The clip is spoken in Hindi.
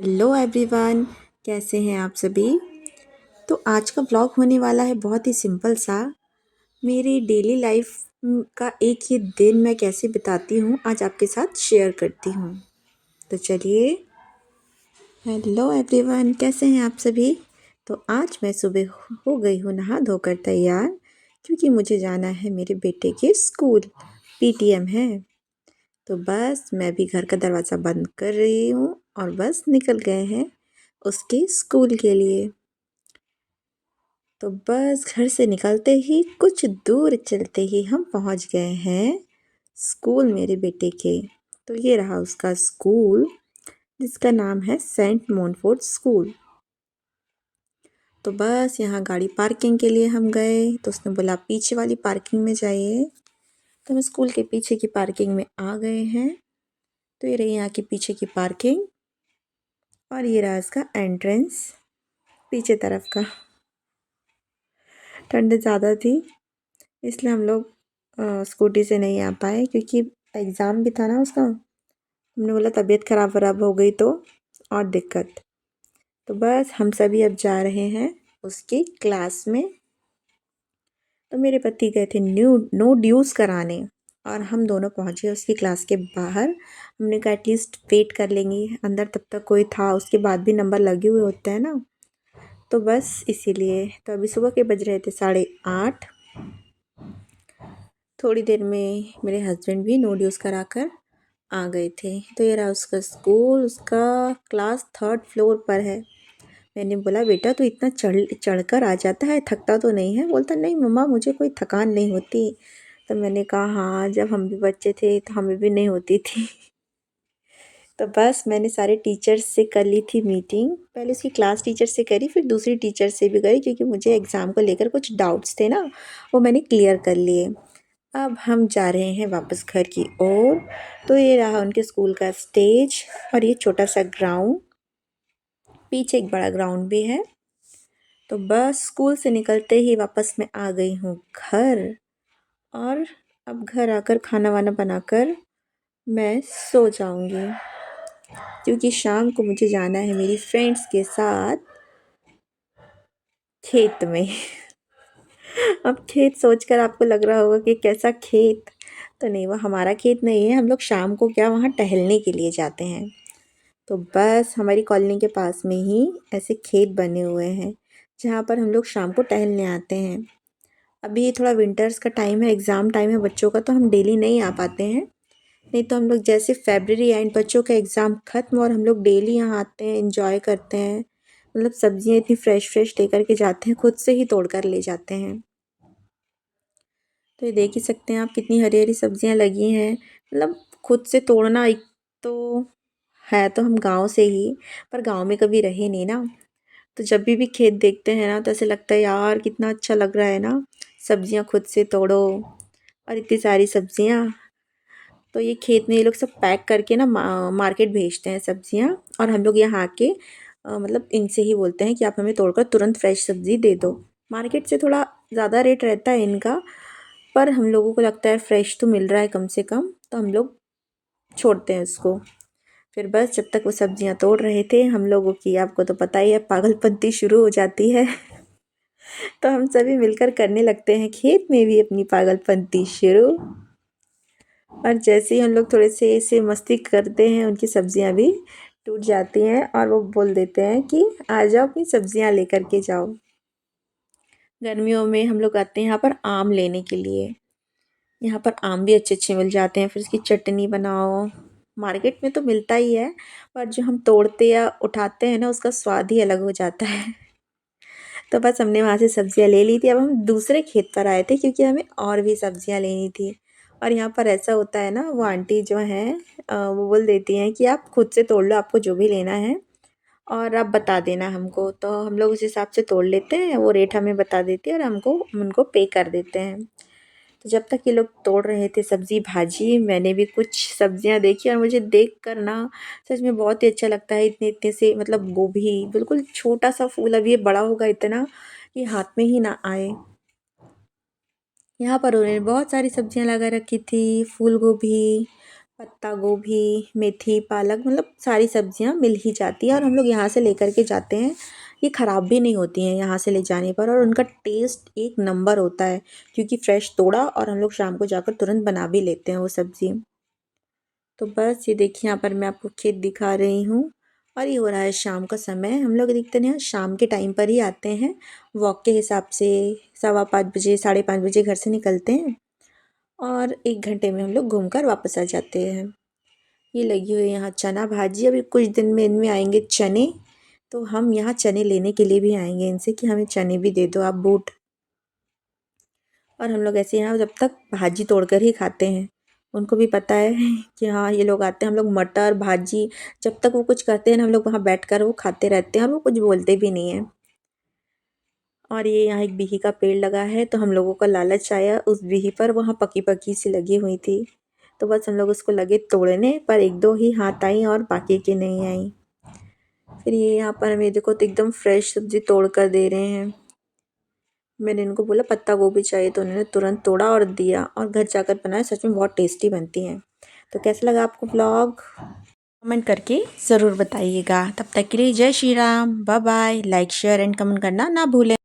हेलो एवरीवन, कैसे हैं आप सभी। तो आज का व्लॉग होने वाला है बहुत ही सिंपल सा। मेरी डेली लाइफ का एक ही दिन मैं कैसे बिताती हूँ आज आपके साथ शेयर करती हूँ। तो चलिए। हेलो एवरीवन, कैसे हैं आप सभी। तो आज मैं सुबह हो गई हूँ नहा धोकर तैयार, क्योंकि मुझे जाना है मेरे बेटे के स्कूल। पीटीएम है। तो बस मैं भी घर का दरवाज़ा बंद कर रही हूँ और बस निकल गए हैं उसके स्कूल के लिए। तो बस घर से निकलते ही कुछ दूर चलते ही हम पहुँच गए हैं स्कूल मेरे बेटे के। तो ये रहा उसका स्कूल, जिसका नाम है सेंट मोनफोर्ड स्कूल। तो बस यहाँ गाड़ी पार्किंग के लिए हम गए, तो उसने बोला पीछे वाली पार्किंग में जाइए। तो हम स्कूल के पीछे की पार्किंग में आ गए हैं। तो ये रही यहाँ की पीछे की पार्किंग और ये रहा इसका एंट्रेंस पीछे तरफ का। ठंड ज़्यादा थी इसलिए हम लोग स्कूटी से नहीं आ पाए, क्योंकि एग्ज़ाम भी था ना उसका। हमने बोला तबीयत ख़राब वराब हो गई तो और दिक्कत। तो बस हम सभी अब जा रहे हैं उसकी क्लास में। तो मेरे पति गए थे नो ड्यूज़ कराने और हम दोनों पहुँचे उसकी क्लास के बाहर। हमने कहा एटलीस्ट वेट कर लेंगे अंदर, तब तक कोई था, उसके बाद भी नंबर लगे हुए होते हैं ना। तो बस इसीलिए। तो अभी सुबह के बज रहे थे 8:30। थोड़ी देर में मेरे हस्बैंड भी नो ड्यूज़ करा कर आ गए थे। तो ये रहा उसका स्कूल, उसका क्लास 3rd फ्लोर पर है। मैंने बोला बेटा तू इतना चढ़ कर आ जाता है, थकता तो नहीं है। बोलता नहीं मम्मा मुझे कोई थकान नहीं होती। तो मैंने कहा हाँ, जब हम भी बच्चे थे तो हमें भी नहीं होती थी। तो बस मैंने सारे टीचर्स से कर ली थी मीटिंग। पहले उसकी क्लास टीचर से करी, फिर दूसरी टीचर से भी करी, क्योंकि मुझे एग्ज़ाम को लेकर कुछ डाउट्स थे ना, वो मैंने क्लियर कर लिए। अब हम जा रहे हैं वापस घर की ओर। तो ये रहा उनके स्कूल का स्टेज और ये छोटा सा ग्राउंड, पीछे एक बड़ा ग्राउंड भी है। तो बस स्कूल से निकलते ही वापस मैं आ गई हूँ घर। और अब घर आकर खाना वाना बनाकर मैं सो जाऊँगी, क्योंकि शाम को मुझे जाना है मेरी फ्रेंड्स के साथ खेत में। अब खेत सोचकर आपको लग रहा होगा कि कैसा खेत। तो नहीं, वो हमारा खेत नहीं है। हम लोग शाम को क्या वहाँ टहलने के लिए जाते हैं। तो बस हमारी कॉलोनी के पास में ही ऐसे खेत बने हुए हैं, जहाँ पर हम लोग शाम को टहलने आते हैं। अभी थोड़ा विंटर्स का टाइम है, एग्ज़ाम टाइम है बच्चों का, तो हम डेली नहीं आ पाते हैं। नहीं तो हम लोग जैसे फरवरी एंड बच्चों का एग्ज़ाम ख़त्म और हम लोग डेली यहाँ आते हैं, एंजॉय करते हैं। मतलब सब्जियाँ इतनी फ्रेश फ्रेश लेकर के जाते हैं, खुद से ही तोड़ कर ले जाते हैं। तो ये देख ही सकते हैं आप कितनी हरी हरी सब्जियां लगी हैं। मतलब खुद से तोड़ना एक तो है, तो हम गांव से ही, पर गांव में कभी रहे नहीं ना। तो जब भी खेत देखते हैं ना तो ऐसे लगता है यार कितना अच्छा लग रहा है ना, सब्जियां खुद से तोड़ो और इतनी सारी सब्जियां। तो ये खेत में ये लोग सब पैक करके ना मार्केट भेजते हैं सब्जियां, और हम लोग यहाँ आके मतलब इनसे ही बोलते हैं कि आप हमें तोड़कर तुरंत फ्रेश सब्ज़ी दे दो। मार्केट से थोड़ा ज़्यादा रेट रहता है इनका, पर हम लोगों को लगता है फ्रेश तो मिल रहा है कम से कम, तो हम लोग छोड़ते हैं उसको। फिर बस जब तक वो सब्जियां तोड़ रहे थे, हम लोगों की आपको तो पता ही है पागलपंती शुरू हो जाती है। तो हम सभी मिलकर करने लगते हैं खेत में भी अपनी पागलपंती शुरू। और जैसे ही हम लोग थोड़े से ऐसे मस्ती करते हैं, उनकी सब्जियां भी टूट जाती हैं और वो बोल देते हैं कि आ जाओ अपनी सब्जियां लेकर के जाओ। गर्मियों में हम लोग आते हैं यहाँ पर आम लेने के लिए। यहाँ पर आम भी अच्छे अच्छे मिल जाते हैं, फिर उसकी चटनी बनाओ। मार्केट में तो मिलता ही है, पर जो हम तोड़ते या उठाते हैं ना, उसका स्वाद ही अलग हो जाता है। तो बस हमने वहाँ से सब्जियाँ ले ली थी। अब हम दूसरे खेत पर आए थे, क्योंकि हमें और भी सब्जियाँ लेनी थी। और यहाँ पर ऐसा होता है ना, वो आंटी जो हैं वो बोल देती हैं कि आप खुद से तोड़ लो, आपको जो भी लेना है और आप बता देना हमको। तो हम लोग उस हिसाब से तोड़ लेते हैं, वो रेट हमें बता देती है और हम उनको पे कर देते हैं। तो जब तक ये लोग तोड़ रहे थे सब्ज़ी भाजी, मैंने भी कुछ सब्जियां देखी और मुझे देख कर ना सच में बहुत ही अच्छा लगता है। इतने इतने से, मतलब गोभी बिल्कुल छोटा सा फूल, अब ये बड़ा होगा इतना कि हाथ में ही ना आए। यहाँ पर उन्होंने बहुत सारी सब्जियां लगा रखी थी, फूल गोभी, पत्ता गोभी, मेथी, पालक, मतलब सारी सब्जियां मिल ही जाती है और हम लोग यहाँ से लेकर के जाते हैं। ये ख़राब भी नहीं होती हैं यहाँ से ले जाने पर, और उनका टेस्ट एक नंबर होता है क्योंकि फ्रेश तोड़ा और हम लोग शाम को जाकर तुरंत बना भी लेते हैं वो सब्ज़ी। तो बस ये देखिए यहाँ पर मैं आपको खेत दिखा रही हूँ और ये हो रहा है शाम का समय। हम लोग अधिकतर यहाँ शाम के टाइम पर ही आते हैं वॉक के हिसाब से। 5:15 बजे, 5:30 बजे घर से निकलते हैं और 1 घंटे में हम लोग घूम कर वापस आ जाते हैं। ये लगी हुई है यहाँ चना भाजी। अभी कुछ दिन में इनमें आएंगे चने, तो हम यहाँ चने लेने के लिए भी आएंगे इनसे कि हमें चने भी दे दो आप बूट। और हम लोग ऐसे यहाँ जब तक भाजी तोड़कर ही खाते हैं। उनको भी पता है कि हाँ ये लोग आते हैं। हम लोग मटर भाजी जब तक वो कुछ करते हैं ना, हम लोग वहाँ बैठकर वो खाते रहते हैं और वो कुछ बोलते भी नहीं है। और ये यहाँ एक बिही का पेड़ लगा है, तो हम लोगों का लालच आया उस बिही पर, वहाँ पकी पकी सी लगी हुई थी, तो बस हम लोग उसको लगे तोड़ने, पर एक दो ही हाथ आई और बाकी की नहीं आई। फिर ये यहाँ पर हमें देखो तो एकदम फ्रेश सब्जी तोड़ कर दे रहे हैं। मैंने इनको बोला पत्ता गोभी चाहिए तो उन्होंने तुरंत तोड़ा और दिया, और घर जाकर बनाया। सच में बहुत टेस्टी बनती हैं। तो कैसा लगा आपको ब्लॉग? कमेंट करके ज़रूर बताइएगा। तब तक के लिए जय Shri Ram, bye bye. Like share and comment करना ना भूलें।